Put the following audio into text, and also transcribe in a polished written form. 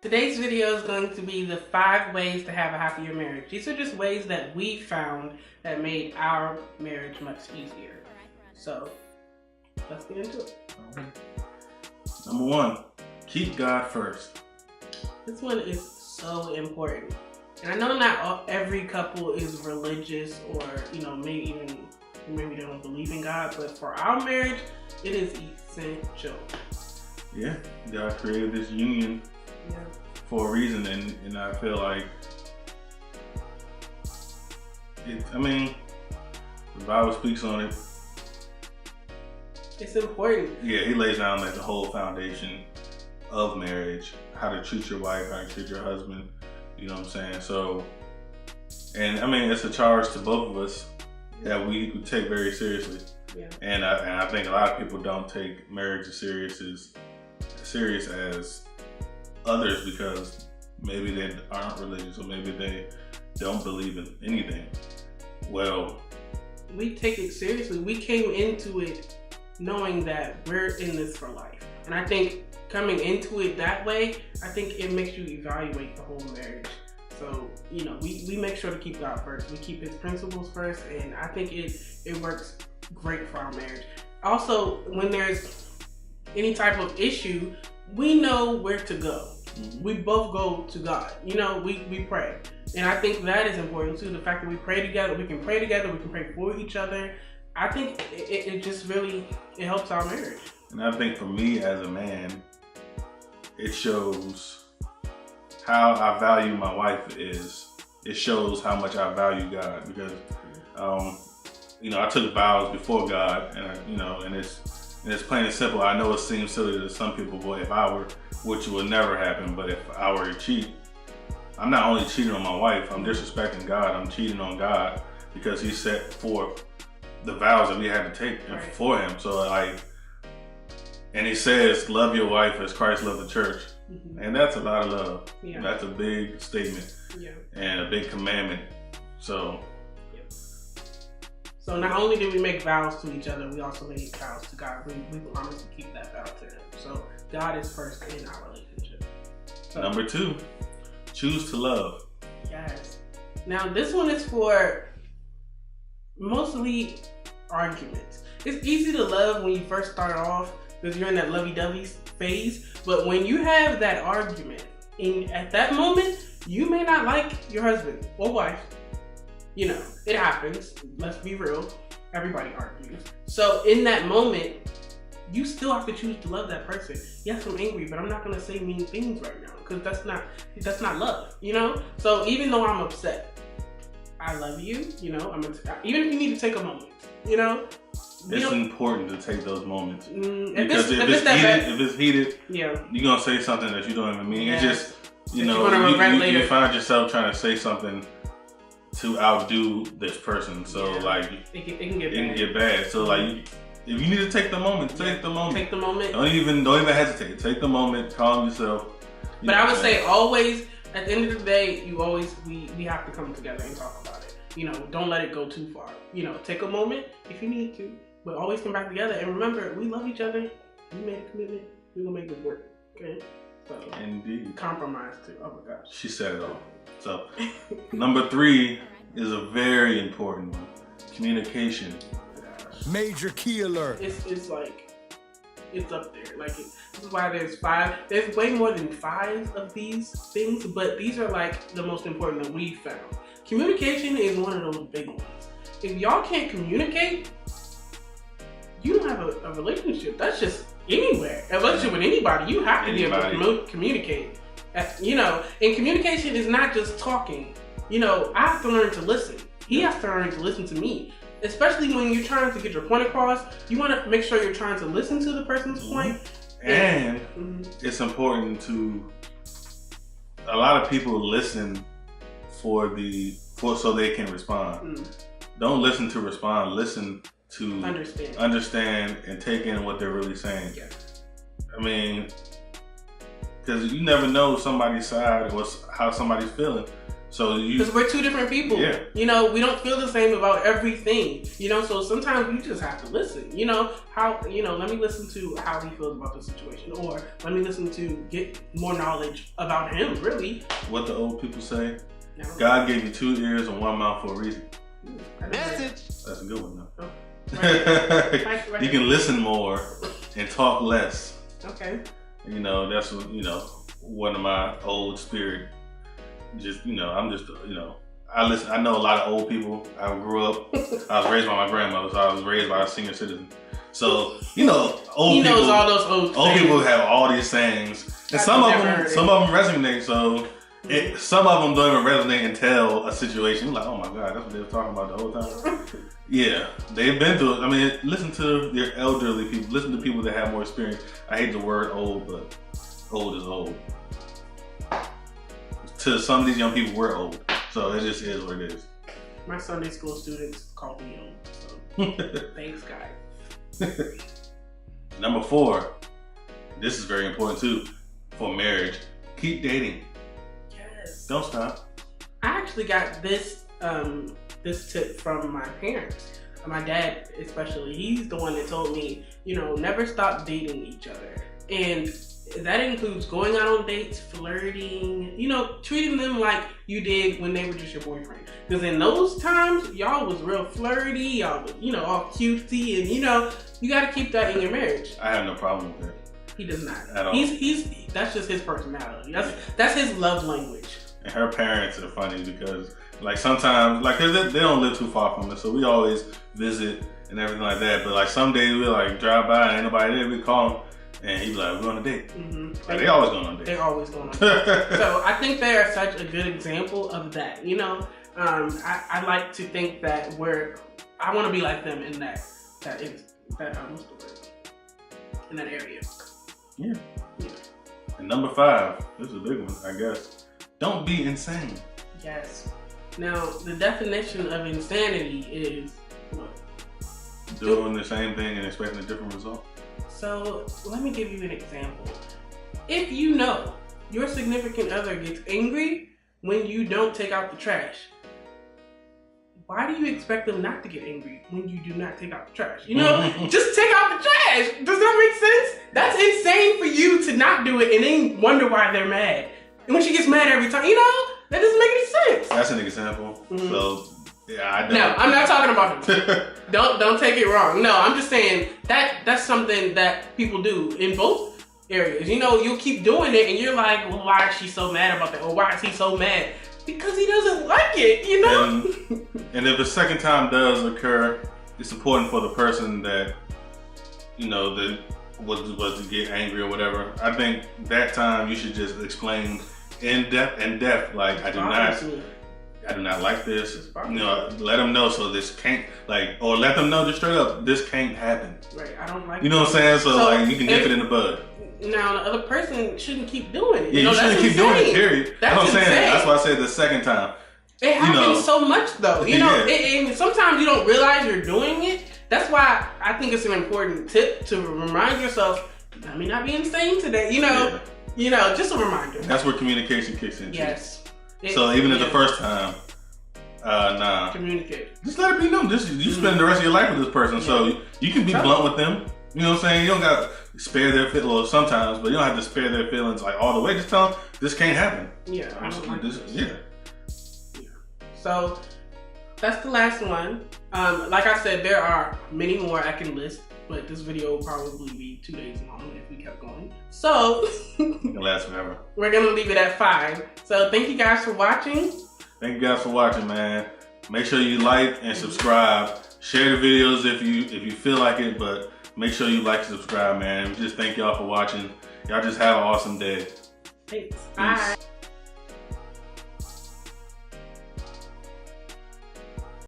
Today's video is going to be the 5 ways to have a happier marriage. These are just ways that we found that made our marriage much easier. So, let's get into it. Number 1, keep God first. This one is so important. And I know not every couple is religious or, maybe they don't believe in God, but for our marriage, it is essential. Yeah, God created this union for a reason, and I feel like the Bible speaks on it. It's important. Yeah, he lays down like the whole foundation of marriage, how to treat your wife, how to treat your husband, you know what I'm saying? So, and it's a charge to both of us that we take very seriously. Yeah. And I think a lot of people don't take marriage as serious as others because maybe they aren't religious or maybe they don't believe in anything. Well, we take it seriously. We came into it knowing that we're in this for life. And I think coming into it that way, I think it makes you evaluate the whole marriage. So, we make sure to keep God first. We keep His principles first, and I think it works great for our marriage. Also, when there's any type of issue, we know where to go. Mm-hmm. We both go to God. We pray. And I think that is important too. The fact that we pray together, we can pray together, we can pray for each other. I think it just really, it helps our marriage. And I think for me as a man, it shows how I value my wife it shows how much I value God because, I took vows before God and it's plain and simple. I know it seems silly to some people, but if I were, which would never happen, but if I were to cheat, I'm not only cheating on my wife, I'm disrespecting God, I'm cheating on God because He set forth the vows that we had to take for Him. So and He says, love your wife as Christ loved the church. Mm-hmm. And that's a lot of love. Yeah. That's a big statement and a big commandment. So not only did we make vows to each other, we also made vows to God. We promised to keep that vow to Him. So God is first in our relationship. So, Number 2, choose to love. Yes. Now this one is for mostly arguments. It's easy to love when you first start off because you're in that lovey-dovey phase. But when you have that argument, and at that moment, you may not like your husband or wife. It happens. Let's be real. Everybody argues. So in that moment, you still have to choose to love that person. Yes, I'm angry, but I'm not going to say mean things right now because that's not love, So even though I'm upset, I love you, even if you need to take a moment, It's important to take those moments because if it's heated, you're going to say something that you don't even mean. Yes. It's just, you find yourself trying to say something to outdo this person. So it can get bad. So if you need to take the moment, take the moment. Take the moment. Don't even hesitate. Take the moment, calm yourself. But I would say always, at the end of the day, we have to come together and talk about it. Don't let it go too far. Take a moment if you need to, but always come back together. And remember, we love each other. We made a commitment. We're going to make this work. Okay? So, indeed. Compromise too. Oh my gosh. She said it all. So, number 3 is a very important one. Communication. Major key alert. It's up there. This is why there's 5. There's way more than 5 of these things, but these are the most important that we found. Communication is one of those big ones. If y'all can't communicate, you don't have a relationship. That's just anywhere. A relationship with anybody, you have to be able to communicate. And communication is not just talking. I have to learn to listen. He has to learn to listen to me. Especially when you're trying to get your point across, you want to make sure you're trying to listen to the person's point. And it's important a lot of people listen so they can respond. Don't listen to respond, listen to understand and take in what they're really saying. Yeah. Because you never know somebody's side or how somebody's feeling. So because we're two different people. Yeah. You know, we don't feel the same about everything. You know, so sometimes you just have to listen. You know, let me listen to how he feels about the situation, or let me listen to get more knowledge about him, really. What the old people say, God gave you 2 ears and 1 mouth for a reason. Message. That's a good one, though. Oh, right. You can listen more and talk less. Okay. You know, that's what, one of my old spirit. I listen. I know a lot of old people. I grew up. I was raised by my grandmother, so I was raised by a senior citizen. So he knows all those old people have all these sayings, and some of them resonate. So some of them don't even resonate until a situation. You're like, oh my God, that's what they were talking about the whole time. Yeah, they've been through it. I mean, listen to your elderly people. Listen to people that have more experience. I hate the word old, but old is old. To some of these young people, we're old. So it just is what it is. My Sunday school students call me old. So thanks, guys. Number 4. This is very important too for marriage. Keep dating. Yes. Don't stop. I actually got this tip from my parents. My dad especially. He's the one that told me, never stop dating each other. And that includes going out on dates, flirting, treating them like you did when they were just your boyfriend. Because in those times, y'all was real flirty, y'all was, all cutesy, and you got to keep that in your marriage. I have no problem with that. He does not. At all. That's just his personality. That's his love language. And her parents are funny because, sometimes, they don't live too far from us, so we always visit and everything like that. But some days we drive by and ain't nobody there, we call them. And he'd be like, we're on a date. Mm-hmm. They always going on a date. They're always going on a date. So I think they are such a good example of that. I like to think that I want to be like them in what's the word? In that area. Yeah. And number 5, this is a big one, I guess. Don't be insane. Yes. Now, the definition of insanity is what? Doing the same thing and expecting a different result. So let me give you an example. If your significant other gets angry when you don't take out the trash, why do you expect them not to get angry when you do not take out the trash? Just take out the trash. Does that make sense? That's insane for you to not do it and then wonder why they're mad. And when she gets mad every time, that doesn't make any sense. That's an example. Mm-hmm. So yeah, I don't. No, I'm not talking about him. Don't take it wrong. No, I'm just saying that's something that people do in both areas. You'll keep doing it and you're like, well, why is she so mad about that? Or why is he so mad? Because he doesn't like it, And if the second time does occur, it's important for the person that, that was to get angry or whatever. I think that time you should just explain in depth, like I do not like this. Let them know so this can't, or let them know just straight up, this can't happen. Right, I don't like You know what I'm saying? So you can nip it in the bud. Now, the other person shouldn't keep doing it. Yeah, you shouldn't keep doing it, period. That's what I'm saying. That's why I said the second time. It happens so much, though. And sometimes you don't realize you're doing it. That's why I think it's an important tip to remind yourself, let me not be insane today. Just a reminder. That's where communication kicks in. Yes. So even at the first time, nah. Communicate. Just let it be known. You spend the rest of your life with this person, so you can be blunt with them. You know what I'm saying? You don't got to spare their feelings, well, sometimes, but you don't have to spare their feelings all the way. Just tell them this can't happen. Yeah, I don't like this. Yeah. So that's the last one. Like I said, there are many more I can list, but this video will probably be 2 days long if we kept going. So it'll last forever. We're gonna leave it at 5. So thank you guys for watching. Thank you guys for watching, man. Make sure you like and subscribe. Share the videos if you feel like it, but make sure you like and subscribe, man. Just thank y'all for watching. Y'all just have an awesome day. Thanks. Bye.